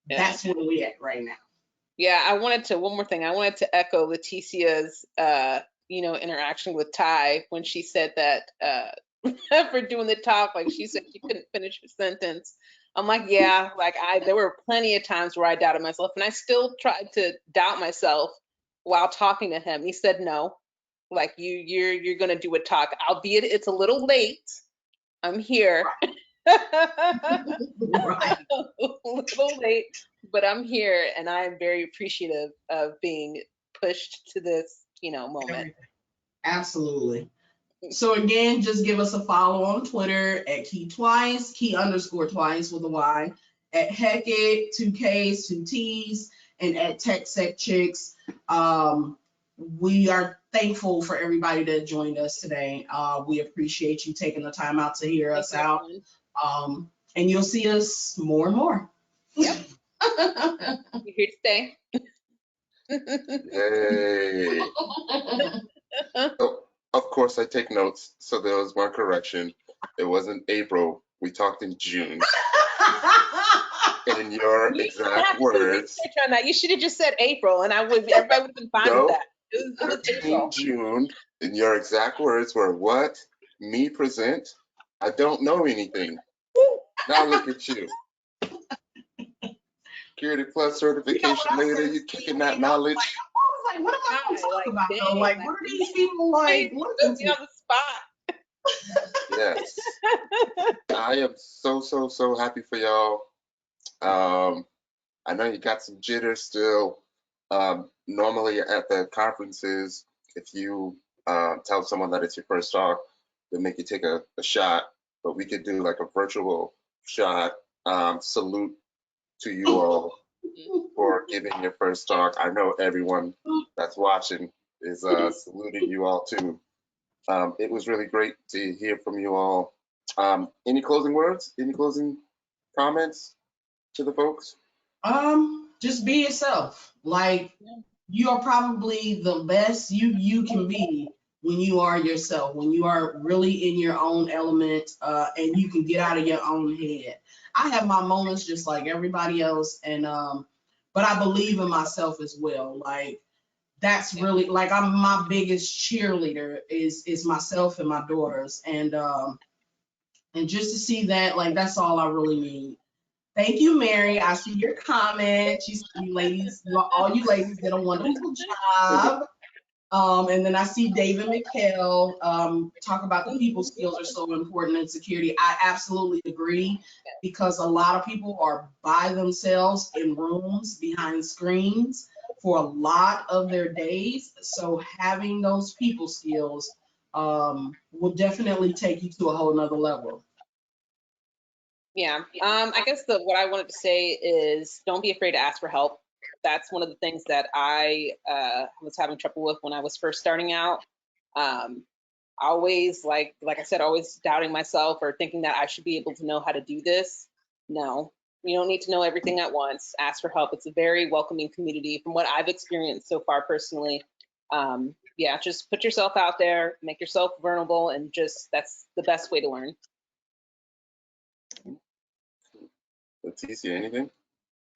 Yeah. That's where we at right now. Yeah, I wanted to, one more thing, I wanted to echo Leticia's, interaction with Ty when she said that for doing the talk, like she said she couldn't finish her sentence. I'm like, yeah, like there were plenty of times where I doubted myself, and I still tried to doubt myself while talking to him. He said, no, like you're gonna do a talk, albeit it's a little late. I'm here. Right. A little late, but I'm here, and I am very appreciative of being pushed to this, moment. Everything. Absolutely. So again, just give us a follow on Twitter at key_twice with a Y, at Heckett, 2 Ks, 2 Ts, and at TechSecChix. We are thankful for everybody that joined us today. We appreciate you taking the time out to hear us out. And you'll see us more and more. Yep. You're here to stay. Yay. Oh, of course, I take notes. So there was one correction. It wasn't April. We talked in June. In your exact words. On that. You should have just said April, and everybody would have been fine with that. It was April. June. And your exact words were what? Me present? I don't know anything. Now look at you. Security Plus certification later, you kicking that knowledge. I was like, what am I going to talk about though? Like, what are these people like looking to? On the spot. Yes. I am so happy for y'all. I know you got some jitters still. Normally at the conferences, if you tell someone that it's your first talk, they'll make you take a shot, but we could do like a virtual shot. Salute to you all for giving your first talk. I know everyone that's watching is saluting you all too. It was really great to hear from you all. Any closing words? Any closing comments to the folks? Just be yourself. Like, you are probably the best you can be when you are yourself, when you are really in your own element, and you can get out of your own head. I have my moments just like everybody else, and but I believe in myself as well. Like, that's really, like, I'm my biggest cheerleader is myself and my daughters, and just to see that, like, that's all I really need. Thank you, Mary. I see your comment. You ladies, all you ladies did a wonderful job. And then I see David McHale talk about the people skills are so important in security. I absolutely agree, because a lot of people are by themselves in rooms behind screens for a lot of their days. So having those people skills will definitely take you to a whole nother level. Yeah, I guess what I wanted to say is don't be afraid to ask for help. That's one of the things that I was having trouble with when I was first starting out. Always, like I said, always doubting myself or thinking that I should be able to know how to do this. No, you don't need to know everything at once. Ask for help. It's a very welcoming community from what I've experienced so far personally. Yeah, just put yourself out there, make yourself vulnerable, and just that's the best way to learn. Leticia, anything?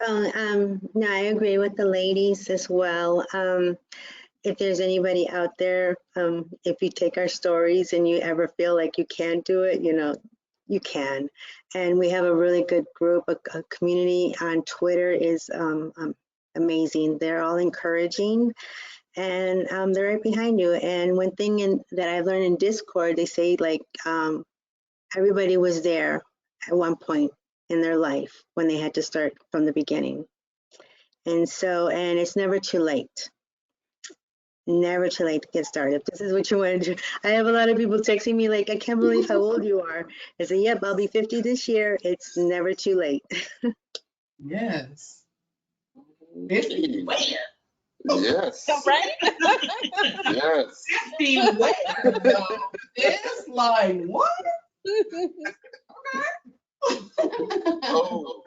No, I agree with the ladies as well. If there's anybody out there, if you take our stories and you ever feel like you can't do it, you can. And we have a really good group. A community on Twitter is amazing. They're all encouraging, and they're right behind you. And one thing that I've learned in Discord, they say, like, everybody was there at one point in their life when they had to start from the beginning. And it's never too late. Never too late to get started. If this is what you want to do. I have a lot of people texting me like, I can't believe how old you are. I say, yep, I'll be 50 this year. It's never too late. Yes. 50 where? Yes. Right? Yes. 50 where? It's like, what? Okay. Oh,